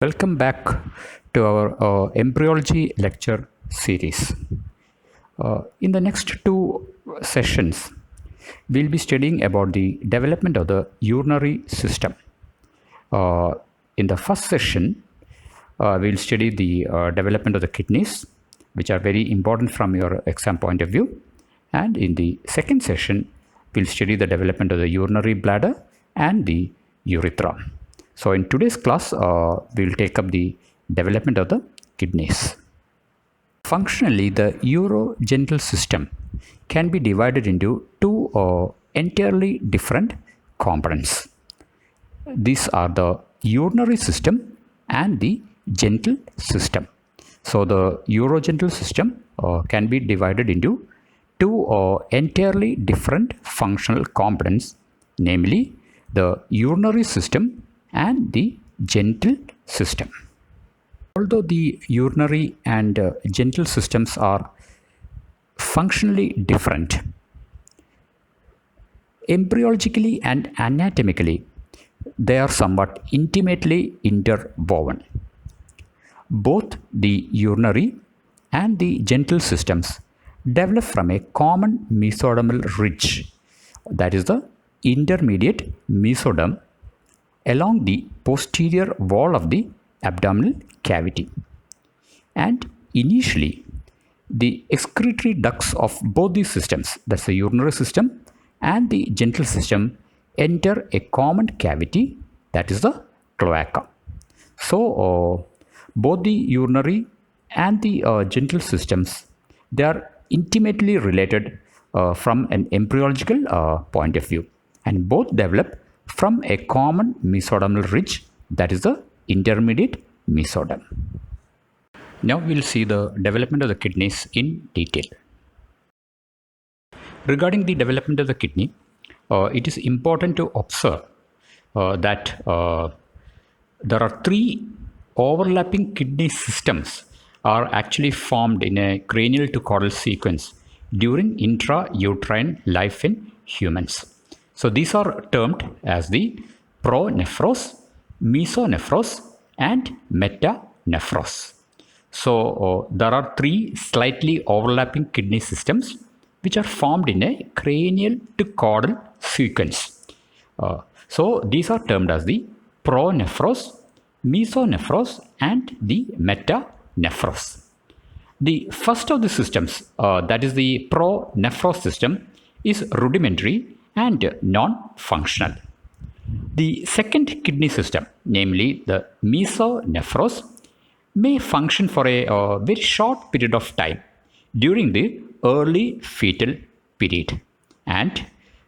Welcome back to our Embryology Lecture Series. In the next two sessions, we'll be studying about the development of the urinary system. In the first session, we'll study the development of the kidneys, which are very important from your exam point of view. And in the second session, we'll study the development of the urinary bladder and the urethra. So in today's class, we'll take up the development of the kidneys. Functionally, the urogenital system can be divided into two entirely different components. These are the urinary system and the genital system. So the urogenital system can be divided into two entirely different functional components, namely the urinary system and the genital system. Although the urinary and genital systems are functionally different, embryologically and anatomically, they are somewhat intimately interwoven. Both the urinary and the genital systems develop from a common mesodermal ridge, that is the intermediate mesoderm, along the posterior wall of the abdominal cavity. And initially, the excretory ducts of both these systems, that's the urinary system and the genital system, enter a common cavity, that is the cloaca. So, both the urinary and the genital systems, they are intimately related from an embryological point of view, and both develop from a common mesodermal ridge, that is the intermediate mesoderm. Now we'll see the development of the kidneys in detail. Regarding the development of the kidney, it is important to observe that there are three overlapping kidney systems are actually formed in a cranial to caudal sequence during intrauterine life in humans. So these are termed as the pronephros, mesonephros, and metanephros. So there are three slightly overlapping kidney systems which are formed in a cranial to caudal sequence. So these are termed as the pronephros, mesonephros, and the metanephros. The first of the systems, that is the pronephros system, is rudimentary and non-functional. The second kidney system, namely the mesonephros, may function for a very short period of time during the early fetal period. And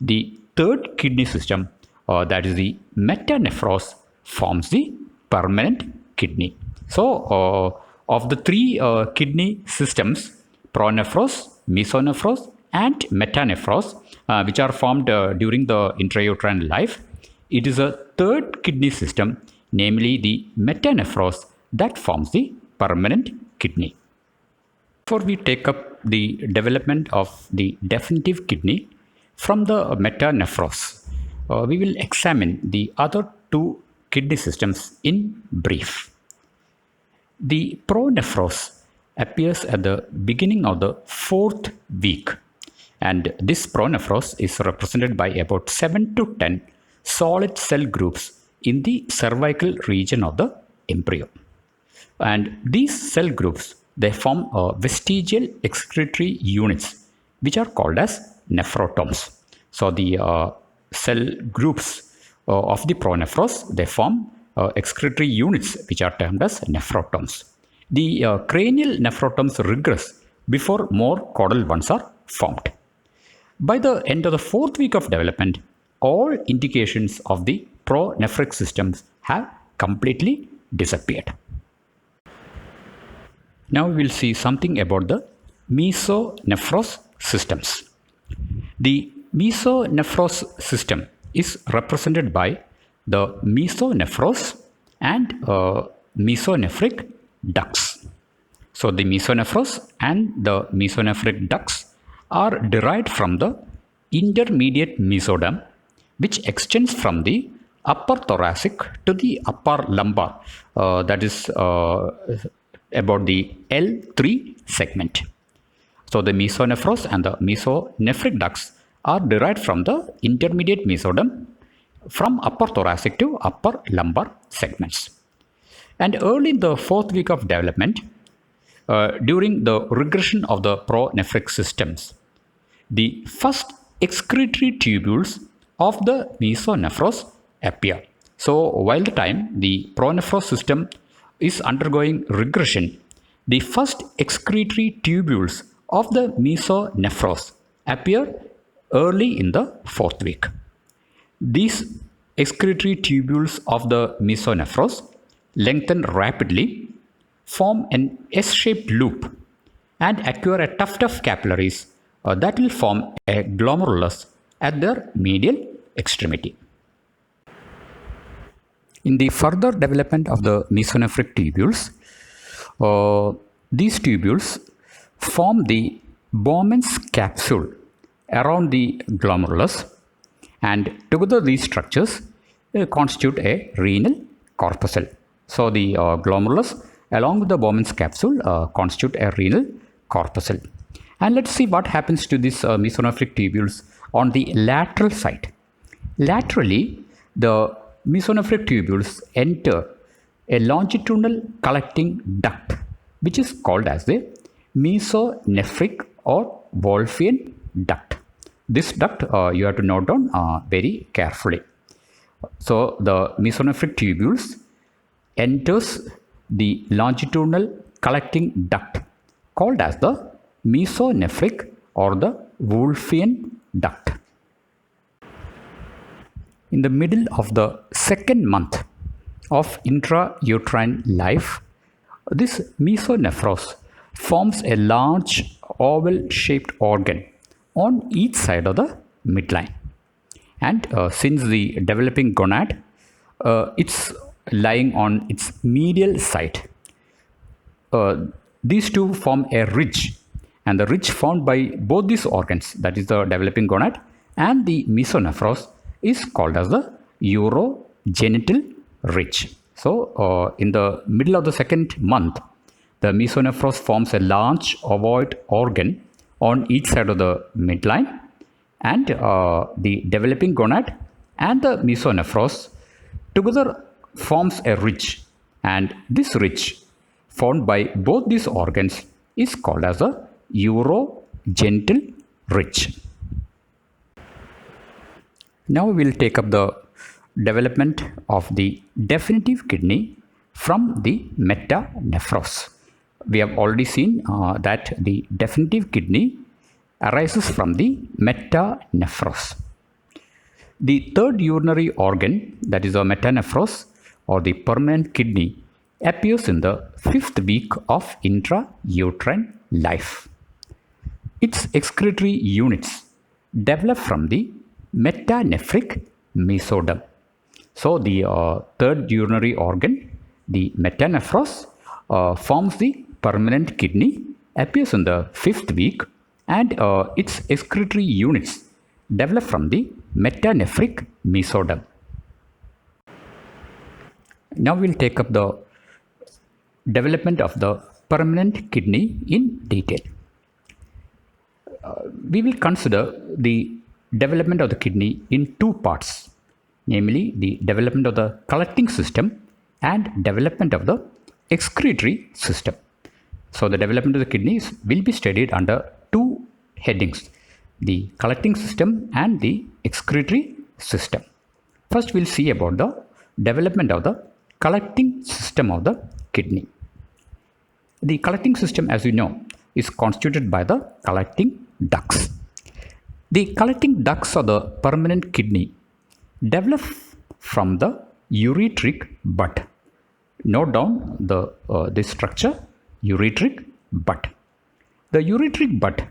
the third kidney system, that is the metanephros, forms the permanent kidney. So, of the three kidney systems, pronephros, mesonephros, and metanephros, which are formed during the intrauterine life, it is a third kidney system, namely the metanephros, that forms the permanent kidney. Before we take up the development of the definitive kidney from the metanephros, we will examine the other two kidney systems in brief. The pronephros appears at the beginning of the fourth week, and this pronephros is represented by about 7 to 10 solid cell groups in the cervical region of the embryo. And these cell groups, they form vestigial excretory units, which are called as nephrotomes. So the cell groups of the pronephros, they form excretory units, which are termed as nephrotomes. The cranial nephrotomes regress before more caudal ones are formed. By the end of the fourth week of development, all indications of the pronephric systems have completely disappeared. Now we will see something about the mesonephros systems. The mesonephros system is represented by the mesonephros and mesonephric ducts. So the mesonephros and the mesonephric ducts are derived from the intermediate mesoderm, which extends from the upper thoracic to the upper lumbar, that is about the L3 segment. So the mesonephros and the mesonephric ducts are derived from the intermediate mesoderm from upper thoracic to upper lumbar segments. And early in the 4th week of development, during the regression of the pronephric systems, the first excretory tubules of the mesonephros appear. So while the time the pronephros system is undergoing regression, the first excretory tubules of the mesonephros appear early in the 4th week. These excretory tubules of the mesonephros lengthen rapidly, form an S-shaped loop, and acquire a tuft of capillaries that will form a glomerulus at their medial extremity. In the further development of the mesonephric tubules, these tubules form the Bowmans capsule around the glomerulus, and together these structures constitute a renal corpuscle. So the glomerulus along with the Bowmans capsule constitute a renal corpuscle. And let's see what happens to these mesonephric tubules on the lateral side. Laterally, the mesonephric tubules enter a longitudinal collecting duct, which is called as the mesonephric or Wolffian duct. This duct you have to note down very carefully. So the mesonephric tubules enters the longitudinal collecting duct called as the mesonephric or the Wolffian duct. In the middle of the 2nd month of intrauterine life, this mesonephros forms a large oval-shaped organ on each side of the midline. And since the developing gonad, it's lying on its medial side. These two form a ridge, and the ridge formed by both these organs, that is the developing gonad and the mesonephros, is called as the urogenital ridge. So in the middle of the 2nd month, the mesonephros forms a large ovoid organ on each side of the midline, and the developing gonad and the mesonephros together forms a ridge, and this ridge formed by both these organs is called as a urogenital ridge. Now we will take up the development of the definitive kidney from the metanephros. We have already seen that the definitive kidney arises from the metanephros. The 3rd urinary organ, that is the metanephros or the permanent kidney, appears in the 5th week of intrauterine life. Its excretory units develop from the metanephric mesoderm. So the 3rd urinary organ, the metanephros, forms the permanent kidney, appears in the 5th week, and its excretory units develop from the metanephric mesoderm. Now we will take up the development of the permanent kidney in detail. We will consider the development of the kidney in 2 parts, namely the development of the collecting system and development of the excretory system. So the development of the kidneys will be studied under 2 headings, the collecting system and the excretory system. First we will see about the development of the collecting system of the kidney. The collecting system, as you know, is constituted by the collecting ducts. The collecting ducts of the permanent kidney develop from the ureteric bud. Note down this structure, ureteric bud. The ureteric bud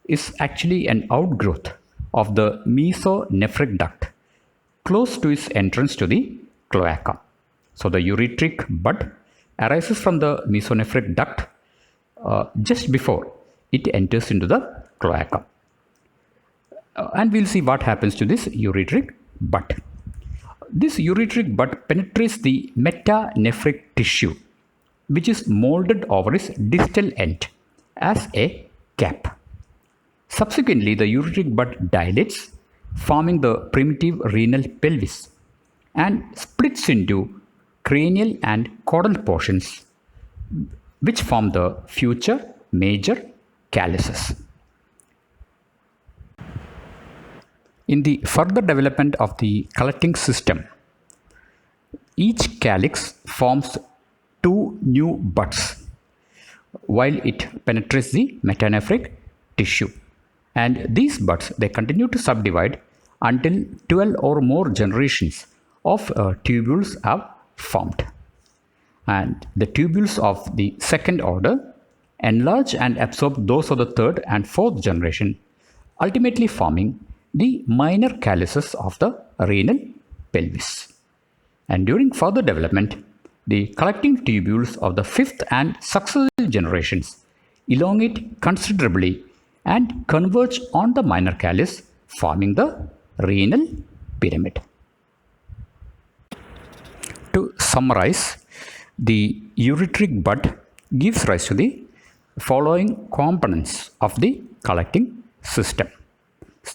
is actually an outgrowth of the mesonephric duct close to its entrance to the cloaca. So the ureteric bud arises from the mesonephric duct just before it enters into the cloaca. And we'll see what happens to this ureteric bud. This ureteric bud penetrates the metanephric tissue, which is molded over its distal end as a cap. Subsequently, the ureteric bud dilates, forming the primitive renal pelvis, and splits into cranial and caudal portions, which form the future major calyces. In the further development of the collecting system, each calyx forms two new buds while it penetrates the metanephric tissue. And these buds, they continue to subdivide until 12 or more generations of tubules are formed. And the tubules of the second order enlarge and absorb those of the third and fourth generation, ultimately forming the minor calyces of the renal pelvis. And during further development, the collecting tubules of the fifth and successive generations elongate considerably and converge on the minor callus, forming the renal pyramid. To summarize, the ureteric bud gives rise to the following components of the collecting system.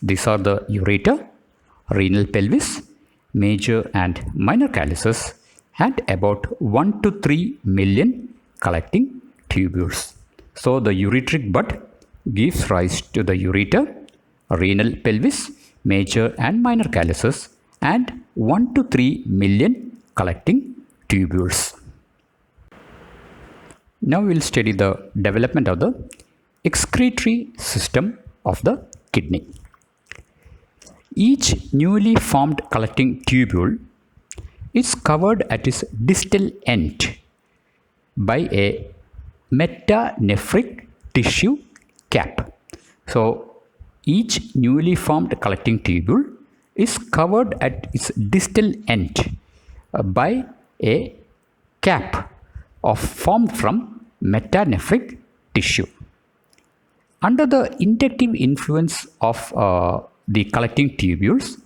These are the ureter, renal pelvis, major and minor calyces, and about 1 to 3 million collecting tubules. So the ureteric bud gives rise to the ureter, renal pelvis, major and minor calyces, and 1 to 3 million collecting tubules. Now we will study the development of the excretory system of the kidney. Each newly formed collecting tubule is covered at its distal end by a metanephric tissue cap. So each newly formed collecting tubule is covered at its distal end by a cap formed from metanephric tissue. Under the inductive influence of the collecting tubules,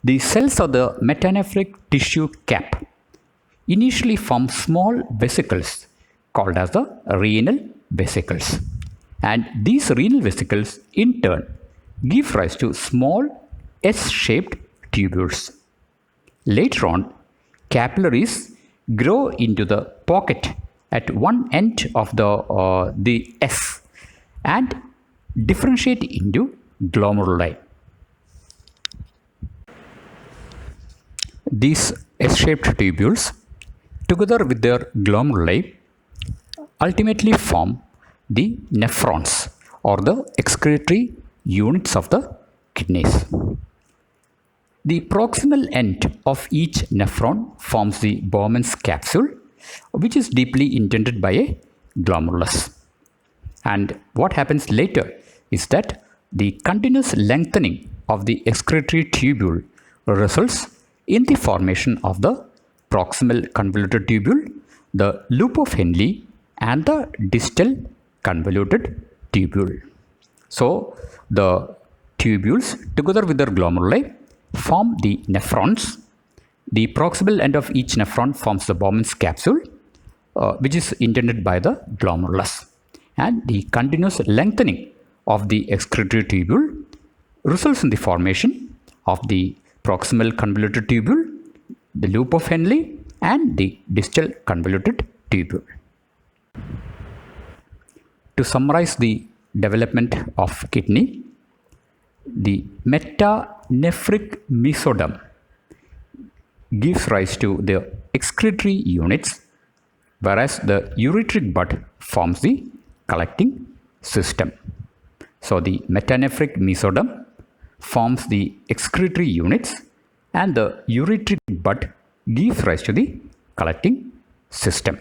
the cells of the metanephric tissue cap initially form small vesicles called as the renal vesicles, and these renal vesicles in turn give rise to small S-shaped tubules. Later on, capillaries grow into the pocket at one end of the S and differentiate into glomeruli. These S-shaped tubules, together with their glomeruli, ultimately form the nephrons, or the excretory units of the kidneys. The proximal end of each nephron forms the Bowmans Capsule, which is deeply indented by a glomerulus. And what happens later is that the continuous lengthening of the excretory tubule results in the formation of the proximal convoluted tubule, the loop of Henle, and the distal convoluted tubule. So the tubules, together with their glomeruli, form the nephrons. The proximal end of each nephron forms the Bowmans capsule, which is indented by the glomerulus. And the continuous lengthening of the excretory tubule results in the formation of the proximal convoluted tubule, the loop of Henle, and the distal convoluted tubule. To summarize the development of kidney, the metanephric mesoderm gives rise to the excretory units, whereas the ureteric bud forms the collecting system. So the metanephric mesoderm forms the excretory units, and the ureteric bud gives rise to the collecting system.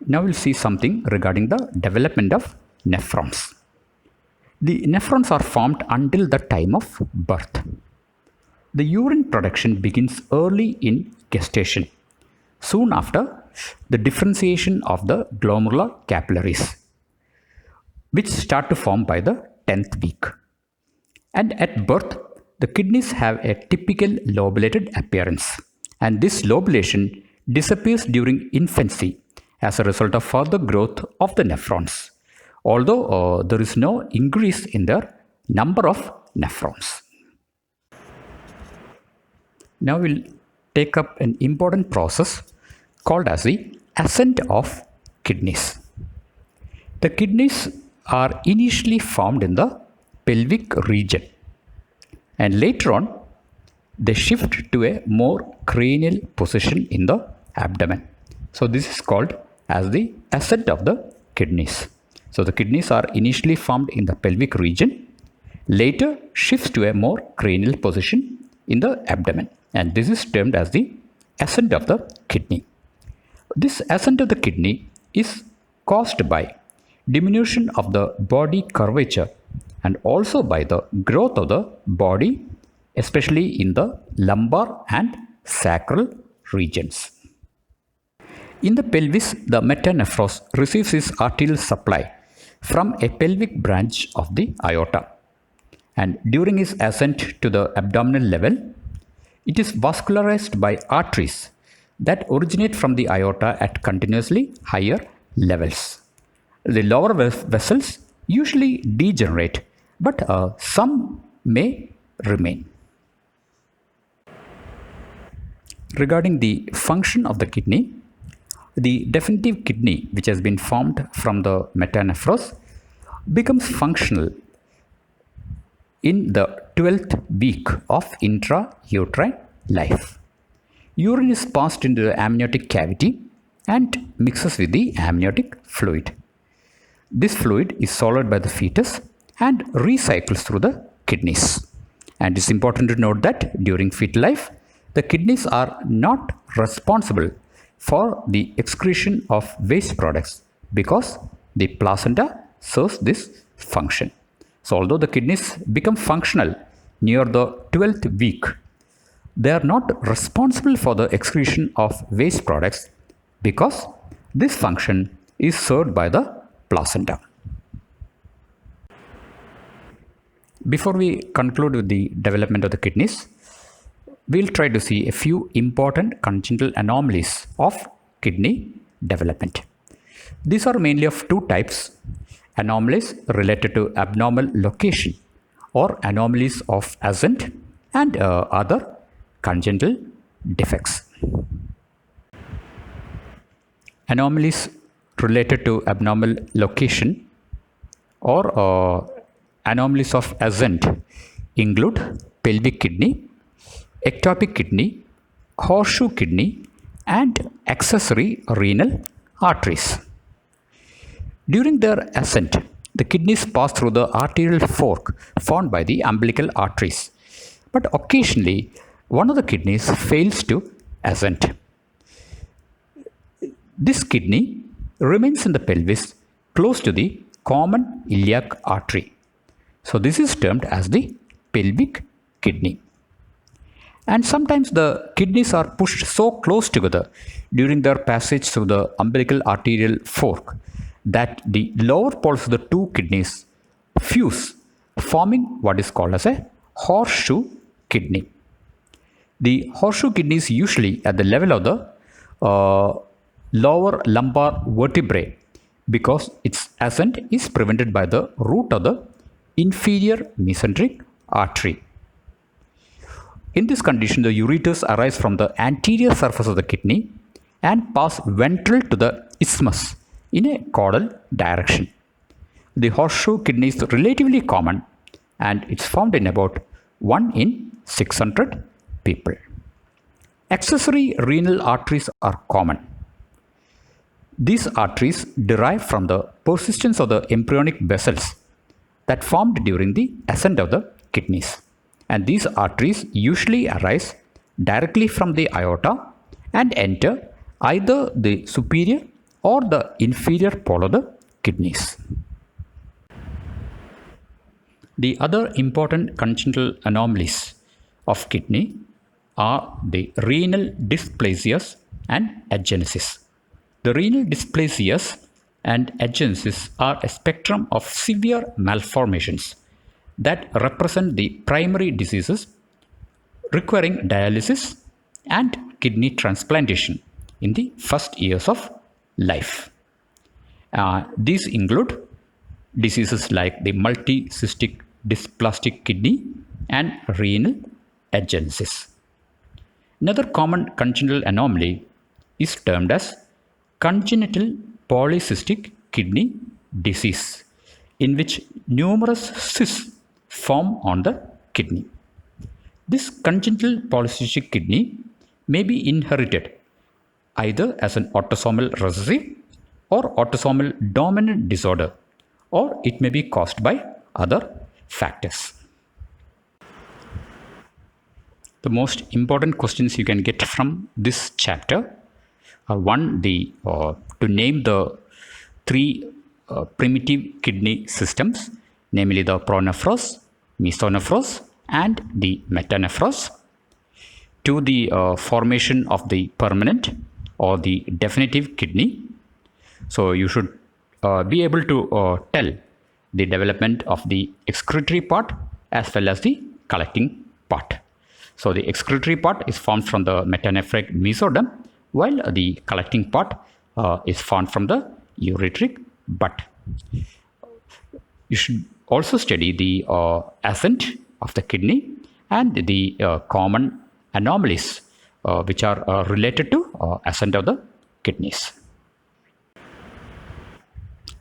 Now we'll see something regarding the development of nephrons. The nephrons are formed until the time of birth. The urine production begins early in gestation, soon after the differentiation of the glomerular capillaries, which start to form by the 10th week. And at birth, the kidneys have a typical lobulated appearance, and this lobulation disappears during infancy as a result of further growth of the nephrons, although there is no increase in their number of nephrons. Now we'll take up an important process called as the ascent of kidneys. The kidneys are initially formed in the pelvic region, and later on they shift to a more cranial position in the abdomen. So this is called as the ascent of the kidneys. So the kidneys are initially formed in the pelvic region, later shifts to a more cranial position in the abdomen, and this is termed as the ascent of the kidney. This ascent of the kidney is caused by diminution of the body curvature and also by the growth of the body, especially in the lumbar and sacral regions. In the pelvis, the metanephros receives its arterial supply from a pelvic branch of the aorta, and during its ascent to the abdominal level, it is vascularized by arteries that originate from the aorta at continuously higher levels. The lower vessels usually degenerate, but some may remain. Regarding the function of the kidney, the definitive kidney, which has been formed from the metanephros, becomes functional in the 12th week of intrauterine life. Urine is passed into the amniotic cavity and mixes with the amniotic fluid. This fluid is swallowed by the fetus and recycles through the kidneys. And it's important to note that during fetal life, the kidneys are not responsible for the excretion of waste products because the placenta serves this function. So although the kidneys become functional near the 12th week, they are not responsible for the excretion of waste products because this function is served by the placenta. Before we conclude with the development of the kidneys, we'll try to see a few important congenital anomalies of kidney development. These are mainly of two types: anomalies related to abnormal location or anomalies of ascent, and other congenital defects. Anomalies related to abnormal location or anomalies of ascent include pelvic kidney, ectopic kidney, horseshoe kidney, and accessory renal arteries. During their ascent, the kidneys pass through the arterial fork formed by the umbilical arteries, but occasionally one of the kidneys fails to ascent. This kidney remains in the pelvis close to the common iliac artery. So this is termed as the pelvic kidney. And sometimes the kidneys are pushed so close together during their passage through the umbilical arterial fork that the lower poles of the two kidneys fuse, forming what is called as a horseshoe kidney. The horseshoe kidney is usually at the level of the lower lumbar vertebrae because its ascent is prevented by the root of the inferior mesenteric artery. In this condition, the ureters arise from the anterior surface of the kidney and pass ventral to the isthmus in a caudal direction. The horseshoe kidney is relatively common and it's found in about 1 in 600 people. Accessory renal arteries are common. These arteries derive from the persistence of the embryonic vessels that formed during the ascent of the kidneys. And these arteries usually arise directly from the aorta and enter either the superior or the inferior pole of the kidneys. The other important congenital anomalies of kidney are the renal dysplasias and agenesis. The renal dysplasias and agenesis are a spectrum of severe malformations that represent the primary diseases requiring dialysis and kidney transplantation in the first years of life. These include diseases like the multicystic dysplastic kidney and renal agenesis. Another common congenital anomaly is termed as congenital polycystic kidney disease, in which numerous cysts form on the kidney. This congenital polycystic kidney may be inherited either as an autosomal recessive or autosomal dominant disorder, or it may be caused by other factors. The most important questions you can get from this chapter are one, to name the three primitive kidney systems, namely the pronephros, mesonephros, and the metanephros. To the formation of the permanent or the definitive kidney. So you should be able to tell the development of the excretory part as well as the collecting part. So the excretory part is formed from the metanephric mesoderm, while the collecting part is formed from the ureteric butt. You should also study the ascent of the kidney and the common anomalies which are related to ascent of the kidneys.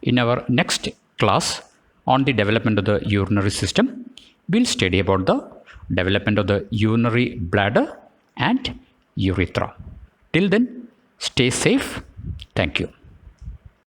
In our next class on the development of the urinary system, we'll study about the development of the urinary bladder and urethra. Till then, stay safe. Thank you.